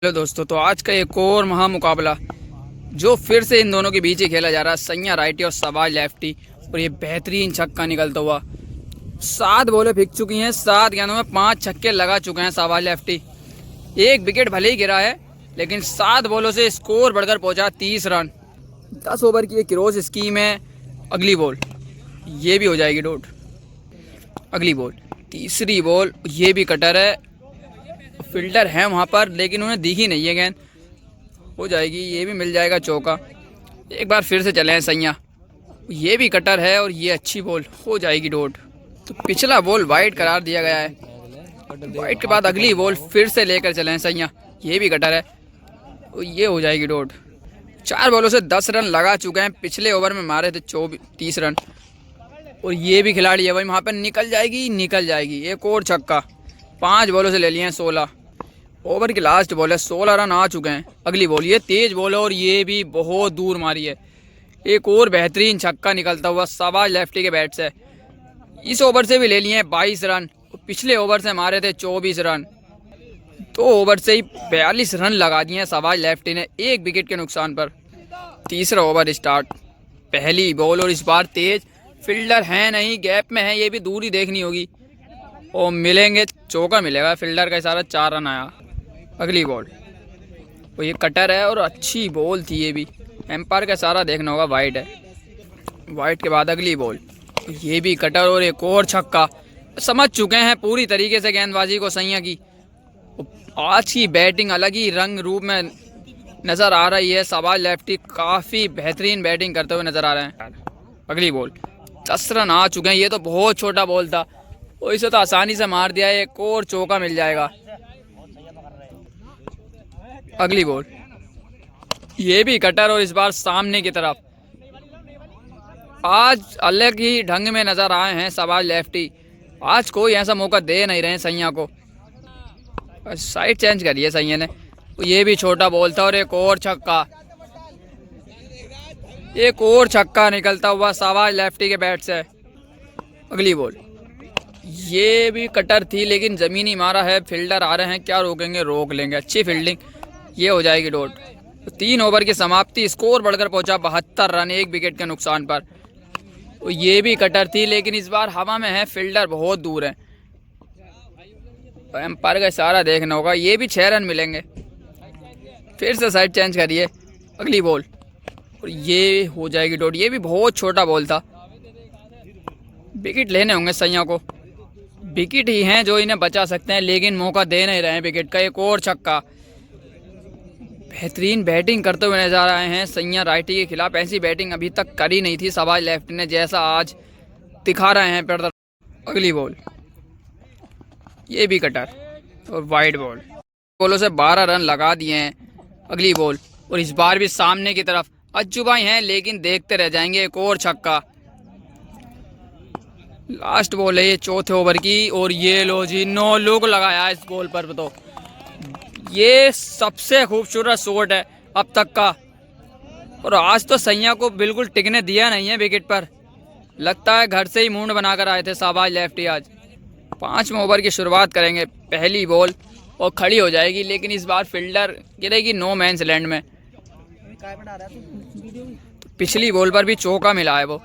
Hello दोस्तों, तो आज का एक और महा मुकाबला जो फिर से इन दोनों के बीच ही खेला जा रहा है। सैया राइटी और सवाज लेफ्टी। और ये बेहतरीन छक्का निकलता हुआ 7 बॉलें फेंक चुकी हैं। 7 गेंदों में 5 छक्के लगा चुके हैं सवाज लेफ्टी। एक विकेट भले ही गिरा है, लेकिन 7 बॉलों से स्कोर बढ़कर पहुंचा 30 रन। 10 ओवर की एक क्रॉस स्कीम है। अगली बॉल ये भी हो जाएगी डॉट। अगली बॉल, तीसरी बॉल, ये भी कटर है। फील्डर है वहाँ पर, लेकिन उन्हें दिखी नहीं है गेंद। हो जाएगी, ये भी मिल जाएगा चौका। एक बार फिर से चले हैं सैया। ये भी कटर है और ये अच्छी बॉल, हो जाएगी डॉट। तो पिछला बॉल वाइड करार दिया गया है। वाइड के बाद अगली बॉल फिर से लेकर चले हैं सैया। ये भी कटर है, तो ये हो जाएगी डॉट। 4 बॉलों से 10 रन लगा चुके हैं। पिछले ओवर में मारे थे 30 रन। और ये भी खिलाड़ी है भाई, वहाँ पर निकल जाएगी। एक और छक्का। 5 बॉलों से ले लिए हैं 16। ओवर की लास्ट बॉल है, 16 रन आ चुके हैं। अगली बॉल, ये तेज बॉल है और ये भी बहुत दूर मारी है। एक और बेहतरीन छक्का निकलता हुआ सवाज लेफ्टी के बैट से। इस ओवर से भी ले लिए हैं 22 रन। पिछले ओवर से मारे थे 24 रन। 2 ओवर से ही 42 रन लगा दिए हैं सवाज लेफ्टी ने, 1 विकेट के नुकसान पर। तीसरा ओवर स्टार्ट। पहली बॉल और इस बार तेज। फील्डर है नहीं, गैप में है, ये भी दूरी देखनी होगी। और मिलेंगे, चौका मिलेगा। फील्डर का इशारा, 4 रन आया। अगली बॉल, वो ये कटर है और अच्छी बॉल थी ये भी। एम्पायर का इशारा देखना होगा, वाइड है। वाइड के बाद अगली बॉल, ये भी कटर और एक और छक्का। समझ चुके हैं पूरी तरीके से गेंदबाजी को सैया की। आज की बैटिंग अलग ही रंग रूप में नज़र आ रही है। सवाज लेफ्टी काफ़ी बेहतरीन बैटिंग करते हुए नज़र आ रहे हैं। अगली बॉल, 10 रन आ चुके हैं। ये तो बहुत छोटा बॉल था, और इसे तो आसानी से मार दिया है। एक और चौका मिल जाएगा। अगली बॉल, ये भी कटर और इस बार सामने की तरफ। आज अलग ही ढंग में नजर आए हैं सवाज लेफ्टी। आज कोई ऐसा मौका दे नहीं रहे हैं सैया को। साइड चेंज करिए सैया ने। ये भी छोटा बॉल था और एक और छक्का निकलता हुआ सवाज लेफ्टी के बैट से। अगली बॉल, ये भी कटर थी, लेकिन जमीनी मारा है। फील्डर आ रहे हैं, क्या रोकेंगे? रोक लेंगे। अच्छी फील्डिंग, ये हो जाएगी डॉट। 3 ओवर की समाप्ति। स्कोर बढ़कर पहुंचा 72 रन, 1 विकेट के नुकसान पर। तो ये भी कटर थी, लेकिन इस बार हवा में है, फील्डर बहुत दूर है। एम्पायर का इशारा देखना होगा। ये भी 6 रन मिलेंगे। फिर से साइड चेंज करिए। अगली बॉल, और ये हो जाएगी डॉट। ये भी बहुत छोटा बॉल था। विकेट लेने होंगे सैया को। विकेट ही हैं जो इन्हें बचा सकते हैं, लेकिन मौका दे नहीं रहे हैं विकेट का। एक और छक्का। बेहतरीन बैटिंग करते हुए नजर आ रहे हैं सैया राइटी के खिलाफ। ऐसी बैटिंग अभी तक करी नहीं थी सवाज लेफ्टी ने, जैसा आज दिखा रहे हैं प्रदर्शन। अगली बॉल, ये भी कटर और वाइड बॉल। बॉलों से 12 रन लगा दिए हैं। अगली बॉल, और इस बार भी सामने की तरफ। अज्जू भाई हैं, लेकिन देखते रह जाएंगे। एक और छक्का। लास्ट बॉल है ये, चौथे ओवर की। और ये लो जी, 9 लुक लगाया इस बॉल पर। तो ये सबसे खूबसूरत शॉट है अब तक का। और आज तो सैया को बिल्कुल टिकने दिया नहीं है विकेट पर। लगता है घर से ही मूड बनाकर आए थे सवाज लेफ्टी आज। 5वें ओवर की शुरुआत करेंगे। पहली बॉल और खड़ी हो जाएगी, लेकिन इस बार फील्डर गिरेगी नो मैंस लैंड में। तो पिछली बॉल पर भी चौका मिला है वो,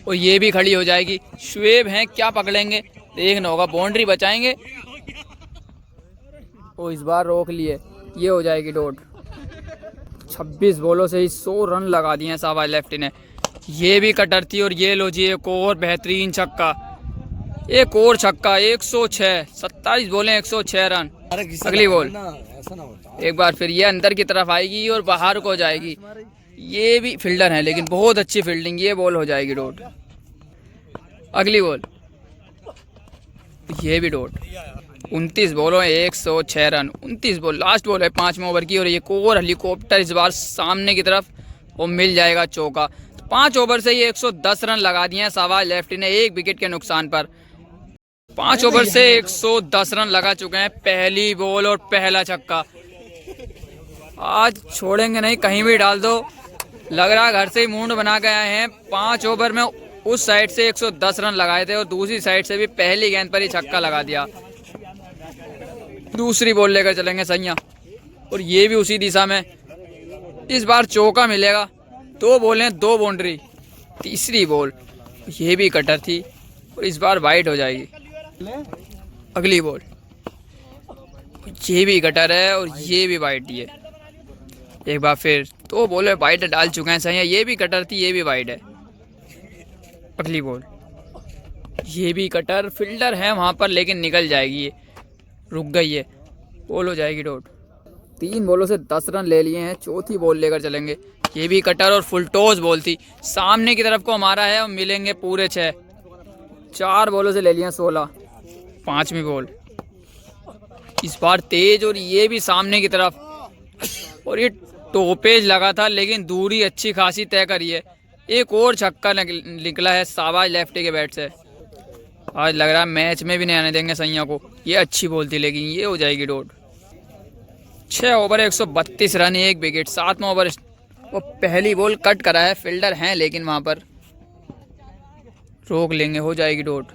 और ये भी खड़ी हो जाएगी। शुएब हैं, क्या पकड़ेंगे? देखना होगा, बाउंड्री बचाएंगे। और इस बार रोक लिए, ये हो जाएगी डॉट। 26 बॉलों से ही 100 रन लगा दिए हैं सवाज लेफ्टी ने। ये भी कटर थी, और ये लो जी, एक और बेहतरीन छक्का। 106। 27 बॉलें, 106 रन। अगली बॉल, एक बार फिर ये अंदर की तरफ आएगी और बाहर को जाएगी। ये भी फील्डर है, लेकिन बहुत अच्छी फील्डिंग। ये बॉल हो जाएगी डॉट। अगली बॉल, ये भी डॉट। 29 बॉलों, 106 रन। 29 बॉल, लास्ट बॉल है 5वें ओवर की। और एक और हेलीकॉप्टर इस बार सामने की तरफ, और मिल जाएगा चौका। तो 5 ओवर से ये 110 रन लगा दिए हैं सवाज लेफ्टी ने, 1 विकेट के नुकसान पर। 5 ओवर से 110 रन लगा चुके हैं। पहली बॉल और पहला छक्का। आज छोड़ेंगे नहीं, कहीं भी डाल दो। लग रहा घर से ही मूड बना के आए हैं। 5 ओवर में उस साइड से 110 रन लगाए थे, और दूसरी साइड से भी पहली गेंद पर ही छक्का लगा दिया। दूसरी बॉल लेकर चलेंगे सैया। और ये भी उसी दिशा में। इस बार चौका मिलेगा। 2 बॉल हैं, 2 बाउंड्री। तीसरी बॉल, ये भी कटर थी और इस बार वाइड हो जाएगी। अगली बॉल, ये भी कटर है और ये भी वाइड है। एक बार फिर 2 बॉल वाइड डाल चुके हैं सही है। ये भी कटर थी, ये भी वाइड है। अगली बॉल, ये भी कटर, फील्डर है वहाँ पर लेकिन निकल जाएगी, ये रुक गई है, बॉल हो जाएगी डॉट। 3 बॉलों से 10 रन ले लिए हैं। चौथी बॉल लेकर चलेंगे। ये भी कटर और फुल टॉस बॉल थी, सामने की तरफ को हमारा है और मिलेंगे पूरे 6। 4 बॉलों से ले लिए 16। 5वीं बॉल, इस बार तेज और ये भी सामने की तरफ और ये टोपेज लगा था लेकिन दूरी अच्छी खासी तय करी है। एक और छक्का निकला है शाबाश लेफ्टी के बैट से। आज लग रहा है मैच में भी नहीं आने देंगे सैया को। ये अच्छी बॉल थी लेकिन ये हो जाएगी डॉट। 6 over 132 run, 1 wicket. 7वां ओवर, वो पहली बॉल कट करा है, फील्डर हैं लेकिन वहां पर रोक लेंगे, हो जाएगी डॉट।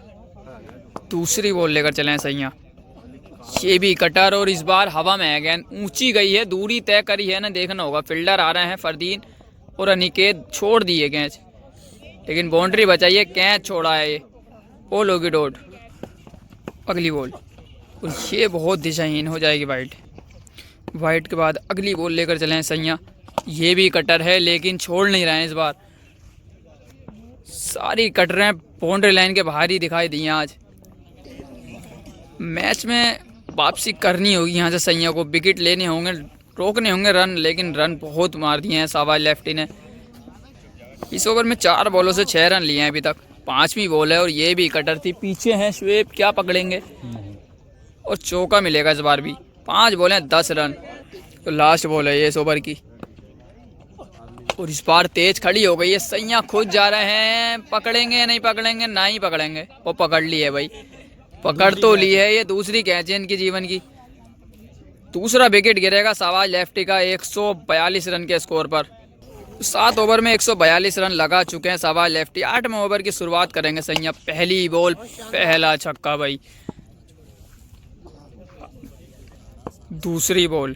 दूसरी बॉल लेकर चले सैया। ये भी कटर और इस बार हवा में है, गेंद ऊंची गई है, दूरी तय करी है ना, देखना होगा। फील्डर आ रहे हैं फरदीन और अनिकेत, छोड़ दिए कैच लेकिन बाउंड्री बचाइए, कैच छोड़ा है, ये बॉल होगी डॉट। अगली बॉल, और ये बहुत दिशाहीन, हो जाएगी वाइड। वाइड के बाद अगली बॉल लेकर चले हैं सैया। ये भी कटर है लेकिन छोड़ नहीं रहे हैं इस बार। सारी कटरें बाउंड्री लाइन के बाहर ही दिखाई दी हैं। आज मैच में वापसी करनी होगी यहाँ से सैया को, विकेट लेने होंगे, रोकने होंगे रन, लेकिन रन बहुत मार दिए हैं शाबाश लेफ्टी ने। इस ओवर में 4 बॉलों से 6 रन लिए हैं अभी तक। 5वीं बॉल है और ये भी कटर थी, पीछे हैं शुएब, क्या पकड़ेंगे और चौका मिलेगा इस बार भी। 5 बॉल हैं, 10 रन। तो लास्ट बॉल है ये इस ओवर की और इस बार तेज खड़ी हो गई है। सैया खुद जा रहे हैं, पकड़ेंगे या नहीं पकड़ेंगे? नहीं पकड़ेंगे, वो पकड़ ली है भाई, पकड़ तो ली है। ये दूसरी कैच है इनकी जीवन की। दूसरा विकेट गिरेगा शाबाश लेफ्टी का 142 रन के स्कोर पर। 7 ओवर में 142 रन लगा चुके हैं शाबाश लेफ्टी। 8वें ओवर की शुरुआत करेंगे सैया। पहली बॉल, पहला छक्का भाई। दूसरी बॉल,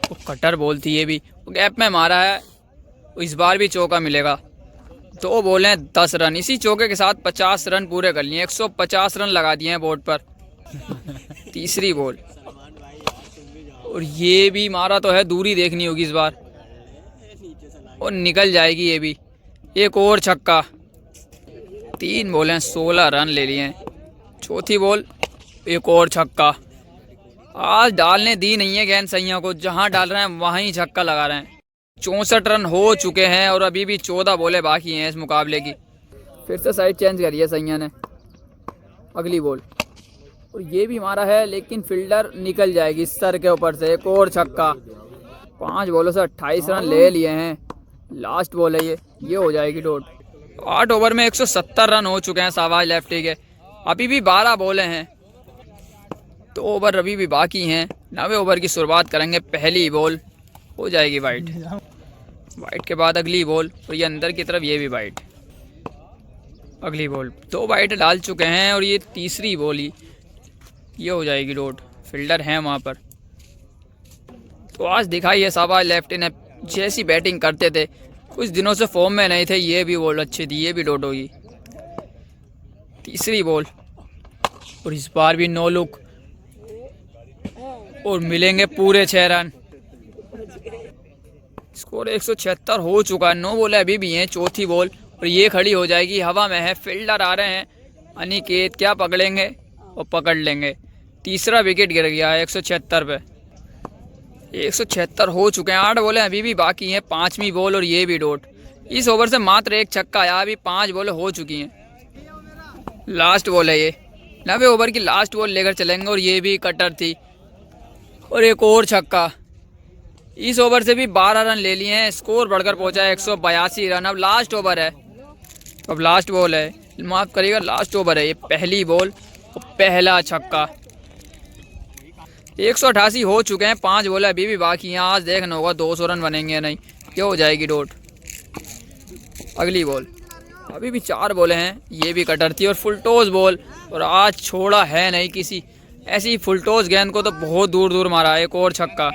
वो कटर बॉल थी, ये भी गैप में मारा है, इस बार भी चौका मिलेगा। 2 बॉल हैं, 10 रन। इसी चौके के साथ 50 रन पूरे कर लिए, 150 रन लगा दिए हैं बोर्ड पर। तीसरी बॉल, और ये भी मारा तो है, दूरी देखनी होगी इस बार और निकल जाएगी ये भी। एक और छक्का। 3 बॉल हैं, 16 रन ले लिए हैं। चौथी बॉल, एक और छक्का। आज डालने दी नहीं है गेंद सैया को, जहां डाल रहे हैं वहीं छक्का लगा रहे हैं। 64 रन हो चुके हैं और अभी भी 14 बॉलें बाकी हैं इस मुकाबले की। फिर से साइड चेंज करी है सैया ने। अगली बॉल, और ये भी मारा है लेकिन फील्डर निकल जाएगी सर के ऊपर से। एक और छक्का। 5 बॉलों से 28 रन ले लिए हैं। लास्ट बॉल है ये हो जाएगी डॉट। 8 ओवर में 170 रन हो चुके हैं शाबाश लेफ्टी के। अभी भी 12 बॉलें हैं, 2 ओवर अभी भी बाकी हैं। 9वें ओवर की शुरुआत करेंगे। पहली बॉल हो जाएगी वाइड। वाइड के बाद अगली बॉल और ये अंदर की तरफ, ये भी वाइड। अगली बॉल, 2 वाइड डाल चुके हैं और ये तीसरी बॉल ही, ये हो जाएगी डॉट। फील्डर हैं वहाँ पर। तो आज दिखाई है शाबाश लेफ्टी ने, जैसी बैटिंग करते थे, कुछ दिनों से फॉर्म में नहीं थे। ये भी बॉल अच्छी थी, ये भी डॉट होगी। तीसरी बॉल और इस बार भी नो लुक और मिलेंगे पूरे 6 रन। स्कोर 176 हो चुका है। 9 बॉल अभी भी हैं। चौथी बॉल और ये खड़ी हो जाएगी, हवा में है, फील्डर आ रहे हैं अनिकेत, क्या पकड़ेंगे और पकड़ लेंगे। तीसरा विकेट गिर गया है 176 पे। 176 हो चुके हैं। 8 बॉलें अभी भी बाकी हैं। 5वीं बॉल और ये भी डॉट। इस ओवर से मात्र 1 छक्का आया, अभी 5 बॉलें हो चुकी हैं। लास्ट बॉल है ये। 9वें ओवर की लास्ट बॉल लेकर चलेंगे और ये भी कटर थी और एक और छक्का। इस ओवर से भी 12 रन ले लिए हैं। स्कोर बढ़कर पहुंचा है 182 रन। अब लास्ट ओवर है, अब लास्ट बॉल है, माफ करिएगा, लास्ट ओवर है ये। पहली बॉल और पहला छक्का। 188 हो चुके हैं। 5 बॉल अभी भी बाकी हैं। आज देखना होगा 200 रन बनेंगे या नहीं। ये हो जाएगी डॉट। अगली बॉल, अभी भी 4 बॉलें हैं। ये भी कटर थी और फुल टॉस बॉल और आज छोड़ा है नहीं किसी ऐसी फुल टॉस गेंद को तो बहुत दूर दूर मारा। एक और छक्का,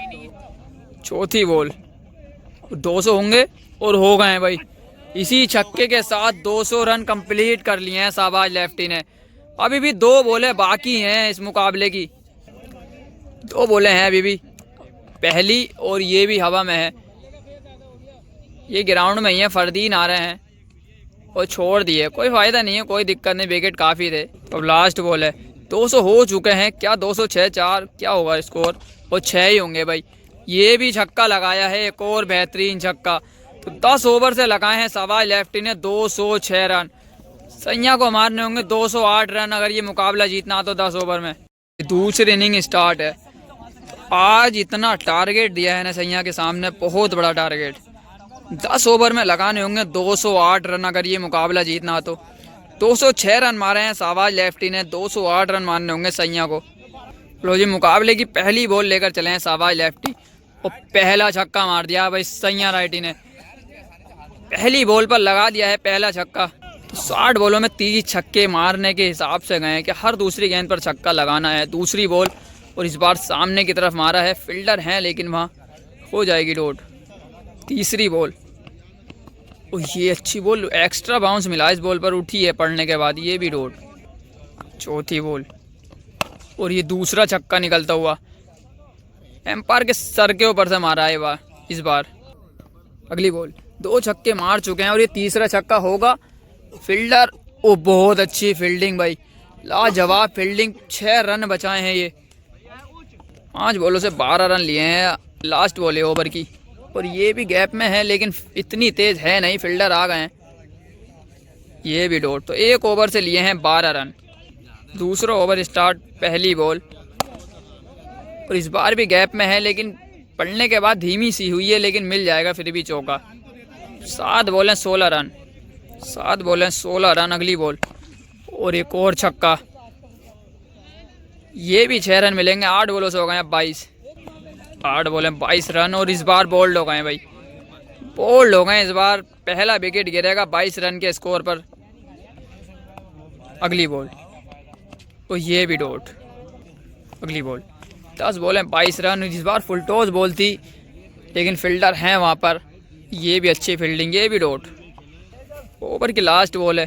चौथी बॉल, 200 होंगे और हो गए हैं भाई। इसी छक्के के साथ 200 रन कंप्लीट कर लिए हैं शाहबाज लेफ्टी ने। अभी भी 2 बॉलें बाकी हैं इस मुकाबले की, 2 बॉलें हैं अभी भी, पहली और ये भी हवा में है। ये ग्राउंड में ही है, फरदीन आ रहे हैं और छोड़ दिए, कोई फ़ायदा नहीं है, कोई दिक्कत नहीं, विकेट काफ़ी थे। तो अब लास्ट बॉल है, 200 हो चुके हैं क्या, 206 4 क्या होगा स्कोर, और 6 ही होंगे भाई। ये भी छक्का लगाया है, एक और बेहतरीन छक्का। तो 10 ओवर से लगाए हैं शाहबाज लेफ्टी ने 206 रन। सैया को मारने होंगे 208 रन अगर ये मुकाबला जीतना तो 10 ओवर में। दूसरी इनिंग स्टार्ट है। आज इतना टारगेट दिया है ना सैया के सामने, बहुत बड़ा टारगेट। 10 ओवर में लगाने होंगे 208 रन अगर ये मुकाबला जीतना तो। 206 रन मारे हैं शाहबाज लेफ्टी ने, 208 रन मारने होंगे सैया को। लो जी, मुकाबले की पहली बॉल लेकर चले हैं शाहबाज लेफ्टी और पहला छक्का मार दिया भाई सैया राइटी ने। पहली बॉल पर लगा दिया है पहला छक्का। तो 60 बॉलों में 30 छक्के मारने के हिसाब से गए हैं कि हर दूसरी गेंद पर छक्का लगाना है। दूसरी बॉल और इस बार सामने की तरफ मारा है, फील्डर हैं लेकिन वहाँ हो जाएगी डॉट। तीसरी बॉल, और ये अच्छी बॉल, एक्स्ट्रा बाउंस मिला इस बॉल पर, उठी है पड़ने के बाद, ये भी डॉट। चौथी बॉल और ये दूसरा छक्का निकलता हुआ, एम्पायर के सर के ऊपर से मारा है इस बार। अगली बॉल, 2 छक्के मार चुके हैं और ये तीसरा छक्का होगा। फील्डर, ओ बहुत अच्छी फील्डिंग भाई, लाजवाब फील्डिंग। 6 रन बचाए हैं ये, 5 बॉलों से 12 रन लिए हैं। लास्ट बॉल है ओवर की और ये भी गैप में है लेकिन इतनी तेज है नहीं, फील्डर आ गए हैं। ये भी डॉट। तो 1 ओवर से लिए हैं 12 रन। दूसरा ओवर स्टार्ट, पहली बॉल और इस बार भी गैप में है लेकिन पड़ने के बाद धीमी सी हुई है लेकिन मिल जाएगा फिर भी चौका। 7 बॉलें 16 रन, 7 बॉलें 16 रन। अगली बॉल और एक और छक्का, ये भी 6 रन मिलेंगे। 8 बॉलों से हो गए 22, 8 बॉलें 22 रन और इस बार बोल्ड हो गए भाई, बोल्ड हो गए इस बार। पहला विकेट गिरेगा 22 रन के स्कोर पर। अगली बॉल और ये भी डॉट। अगली बॉल, 10 बॉलें 22 रन। इस बार फुल टॉस बॉल थी लेकिन फील्डर हैं वहाँ पर, ये भी अच्छी फील्डिंग, ये भी डॉट। ओवर की लास्ट बॉल है,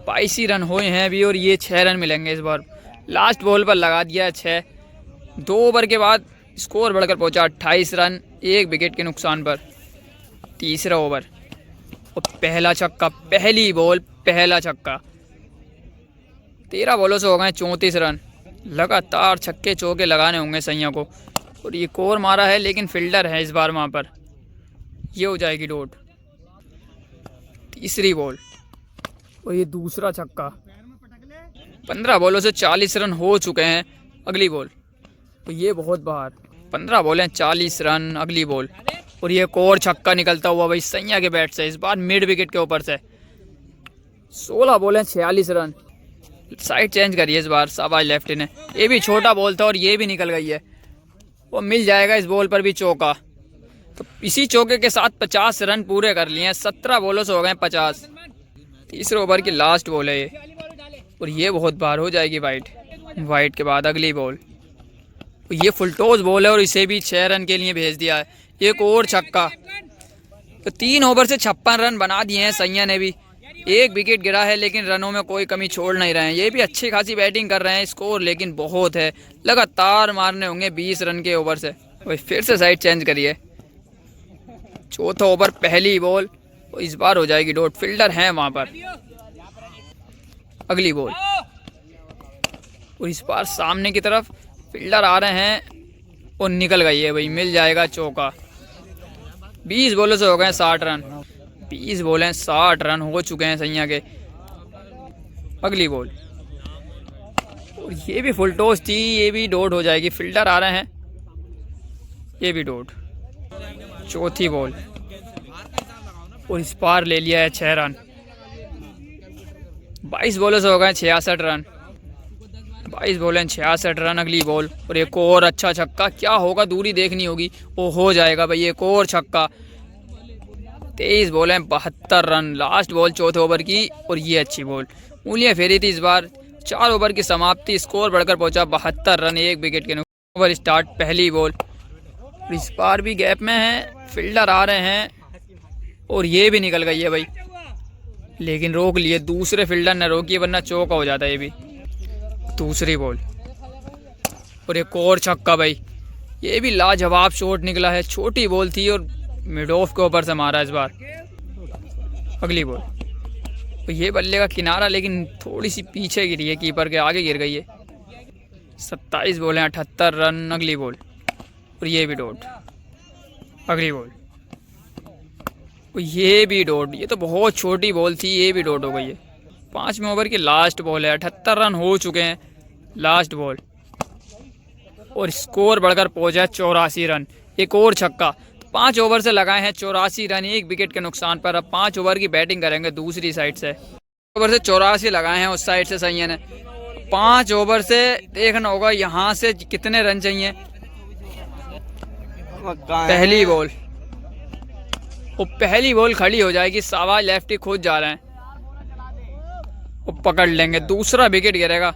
22 ही रन हुए हैं अभी और ये 6 रन मिलेंगे इस बार। लास्ट बॉल पर लगा दिया है 6। 2 ओवर के बाद स्कोर बढ़कर पहुंचा 28 रन, 1 विकेट के नुकसान पर। तीसरा ओवर और पहला छक्का, पहली बॉल पहला छक्का। 13 बॉलों से हो गए 34 रन। लगातार छक्के चौके लगाने होंगे सैया को और ये कोर मारा है लेकिन फील्डर है इस बार वहाँ पर, ये हो जाएगी डॉट। तीसरी बॉल और ये दूसरा छक्का। 15 बॉलों से 40 रन हो चुके हैं। अगली बॉल तो ये बहुत बाहर, 15 बॉलें 40 रन। अगली बॉल और ये एक और छक्का निकलता हुआ भाई सैया के बैट से, इस बार मिड विकेट के ऊपर से। 16 बॉलें 46 रन। साइड चेंज करी है इस बार शाहबाज लेफ्टी ने, ये भी छोटा बॉल था और ये भी निकल गई है, वो मिल जाएगा इस बॉल पर भी चौका। तो इसी चौके के साथ 50 रन पूरे कर लिए हैं। 17 बॉलों से हो गए 50। तीसरे ओवर की लास्ट बॉल है ये और ये बहुत बार हो जाएगी वाइड। वाइड के बाद अगली बॉल, ये फुल टॉस बॉल है और इसे भी 6 रन के लिए भेज दिया है। एक और छक्का। तो 3 ओवर से 56 रन बना दिए हैं सैया ने भी। 1 विकेट गिरा है लेकिन रनों में कोई कमी छोड़ नहीं रहे हैं। ये भी अच्छी खासी बैटिंग कर रहे हैं, स्कोर लेकिन बहुत है, लगातार मारने होंगे 20 रन के ओवर से। भाई फिर से साइड चेंज करिए। चौथा ओवर पहली बॉल और इस बार हो जाएगी डॉट, फील्डर हैं वहाँ पर। अगली बॉल और इस बार सामने की तरफ फील्डर आ रहे हैं और निकल गई है भाई, मिल जाएगा चौका। 20 बॉलों से हो गए 60 रन। 20 बॉलें 60 रन हो चुके हैं सैया के। अगली बॉल और ये भी फुल टॉस थी, ये भी डॉट हो जाएगी, फील्डर आ रहे हैं, ये भी डॉट। चौथी बॉल और इस बार ले लिया है 6 रन। 22 बॉलों से हो गए 66 रन। 22 बॉलें 66 रन। अगली बॉल और एक और अच्छा छक्का, क्या होगा दूरी देखनी होगी, वो हो जाएगा भाई, एक और छक्का। 23 बॉलें 72 रन। लास्ट बॉल चौथे ओवर की और ये अच्छी बॉल, उंगलियां फेरी थी इस बार 4 ओवर की समाप्ति, स्कोर बढ़कर पहुंचा 72 रन, 1 विकेट के नुकसान। ओवर स्टार्ट, पहली बॉल। इस बार भी गैप में है, फील्डर आ रहे हैं और ये भी निकल गई है भाई, लेकिन रोक लिए, दूसरे फील्डर ने रोकी वरना चौका हो जाता है ये भी। दूसरी बॉल और एक और छक्का भाई, ये भी लाजवाब शॉट निकला है। छोटी बॉल थी और मिड ऑफ के ऊपर से मारा इस बार। अगली बॉल, तो ये बल्ले का किनारा लेकिन थोड़ी सी पीछे गिरी है, कीपर के आगे गिर गई है। 27 बॉलें 78 रन। अगली बॉल और ये भी डॉट। अगली बॉल, ये भी डॉट। ये तो बहुत छोटी बॉल थी, ये भी डॉट हो गई है। 5वें ओवर की लास्ट बॉल है, 78 रन हो चुके हैं। लास्ट बॉल और स्कोर बढ़कर पहुंचा 84 रन। एक और छक्का। 5 ओवर से लगाए हैं 84 रन, 1 विकेट के नुकसान पर। अब 5 ओवर की बैटिंग करेंगे दूसरी साइड से। ओवर से 84 लगाए हैं उस साइड से सैयद ने। 5 ओवर से देखना होगा यहाँ से कितने रन चाहिए। पहली बॉल, वो पहली बॉल खड़ी हो जाएगी, शाबाश लेफ्टी खुद जा रहे हैं, वो पकड़ लेंगे, दूसरा विकेट गिरेगा।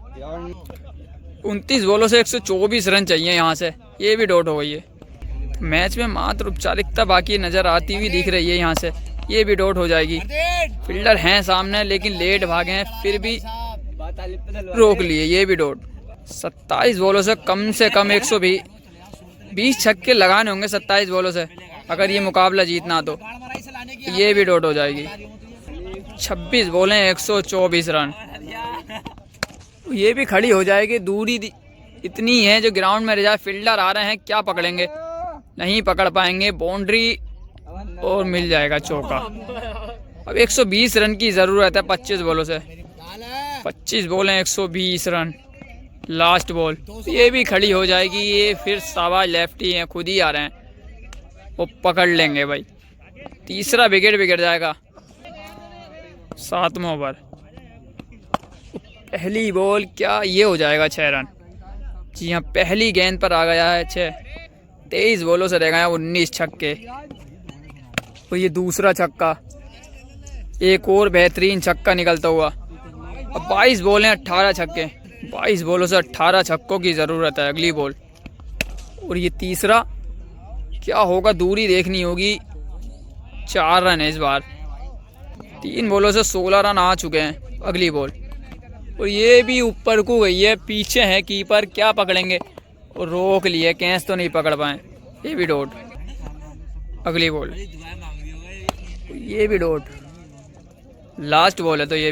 29 बॉलों से 124 रन चाहिए यहाँ से, ये भी डॉट हो गई है। मैच में मात्र औपचारिकता बाकी नजर आती हुई दिख रही है यहाँ से, ये भी डॉट हो जाएगी। फील्डर हैं सामने लेकिन लेट भागे हैं, फिर भी रोक लिए, ये भी डॉट। 27 बॉलों से कम 120 छक्के लगाने होंगे 27 बॉलों से अगर ये मुकाबला जीतना तो ये भी डॉट हो जाएगी। 26 बॉलें 124 रन, ये भी खड़ी हो जाएगी। दूरी इतनी है जो ग्राउंड में रह जाए, फील्डर आ रहे हैं, क्या पकड़ेंगे, नहीं पकड़ पाएंगे। बाउंड्री और मिल जाएगा चौका। अब 120 रन की ज़रूरत है 25 बॉलों से। 25 बॉलें 120 रन। लास्ट बॉल, ये भी खड़ी हो जाएगी। ये फिर शाबाश लेफ्टी हैं, खुद ही आ रहे हैं, वो पकड़ लेंगे भाई। तीसरा विकेट भी गिर जाएगा। 7वां ओवर, पहली बॉल, क्या ये हो जाएगा 6 रन। जी हाँ, पहली गेंद पर आ गया है 6। 23 बॉलों से रह गए 19 छक्के। तो ये दूसरा छक्का, एक और बेहतरीन छक्का निकलता हुआ। अब 22 बॉलें 18 छक्के। 22 बॉलों से 18 छक्कों की ज़रूरत है। अगली बॉल और ये तीसरा, क्या होगा, दूरी देखनी होगी। 4 रन है इस बार। 3 बॉलों से 16 रन आ चुके हैं। अगली बॉल और ये भी ऊपर को गई है, पीछे है कीपर, क्या पकड़ेंगे, और रोक लिए, कैच तो नहीं पकड़ पाए, ये भी डॉट। अगली बॉल, ये भी डॉट। लास्ट बॉल है तो ये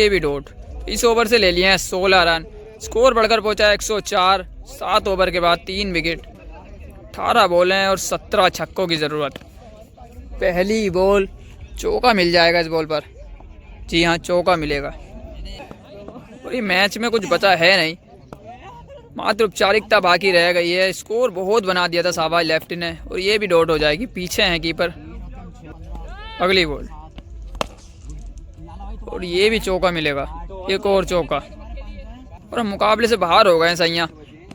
भी डॉट। इस ओवर से ले लिए हैं 16 रन, स्कोर बढ़कर पहुंचा 104। 7 ओवर के बाद 3 विकेट, 18 बॉलें और 17 छक्कों की ज़रूरत। पहली बॉल, चौका मिल जाएगा इस बॉल पर। जी हाँ, चौका मिलेगा। और ये मैच में कुछ बचा है नहीं, मात्र औपचारिकता बाकी रह गई है। स्कोर बहुत बना दिया था शाबाश लेफ्टी ने, और ये भी डॉट हो जाएगी, पीछे हैं कीपर। अगली बॉल और ये भी चौका मिलेगा, एक और चौका, और हम मुकाबले से बाहर हो गए हैं सैया,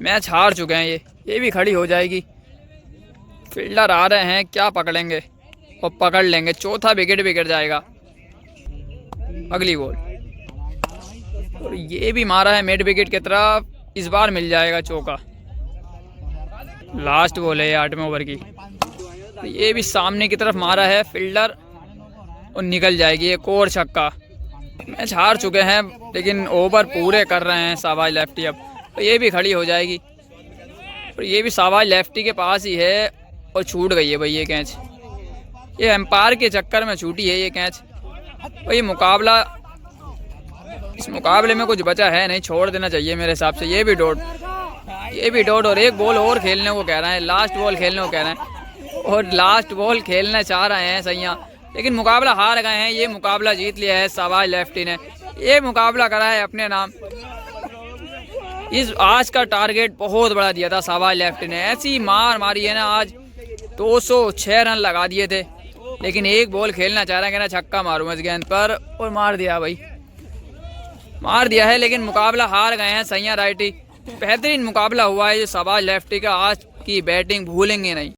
मैच हार चुके हैं। ये भी खड़ी हो जाएगी। फील्डर आ रहे हैं, क्या पकड़ेंगे, और पकड़ लेंगे, चौथा विकेट भी गिर जाएगा। अगली बॉल और ये भी मारा है मिड विकेट की तरफ, इस बार मिल जाएगा चौका। लास्ट बॉल है 8वें ओवर की। ये भी सामने की तरफ मारा है फील्डर और निकल जाएगी, एक और छक्का। मैच हार चुके हैं लेकिन ओवर पूरे कर रहे हैं शाबाश लेफ्टी। अब तो ये भी खड़ी हो जाएगी, और ये भी शाबाश लेफ्टी के पास ही है, और छूट गई है भाई ये कैच। ये एम्पायर के चक्कर में छूटी है ये कैच। और ये मुकाबला, इस मुकाबले में कुछ बचा है नहीं, छोड़ देना चाहिए मेरे हिसाब से। ये भी डॉट, और एक बॉल और खेलने को कह रहे हैं, लास्ट बॉल खेलने को कह रहे हैं, और लास्ट बॉल खेलना चाह रहे हैं सैया, लेकिन मुकाबला हार गए हैं। ये मुकाबला जीत लिया है शाबाश लेफ्टी ने, ये मुकाबला करा है अपने नाम। इस आज का टारगेट बहुत बड़ा दिया था शाबाश लेफ्टी ने, ऐसी मार मारी है ना आज। 206 रन लगा दिए थे, लेकिन एक बॉल खेलना चाह रहे हैं, कहना छक्का मारूंगा इस गेंद पर, और मार दिया भाई, मार दिया है। लेकिन मुकाबला हार गए हैं सैया राइटी। बेहतरीन मुकाबला हुआ है ये शाबाश लेफ्टी का, आज की बैटिंग भूलेंगे नहीं।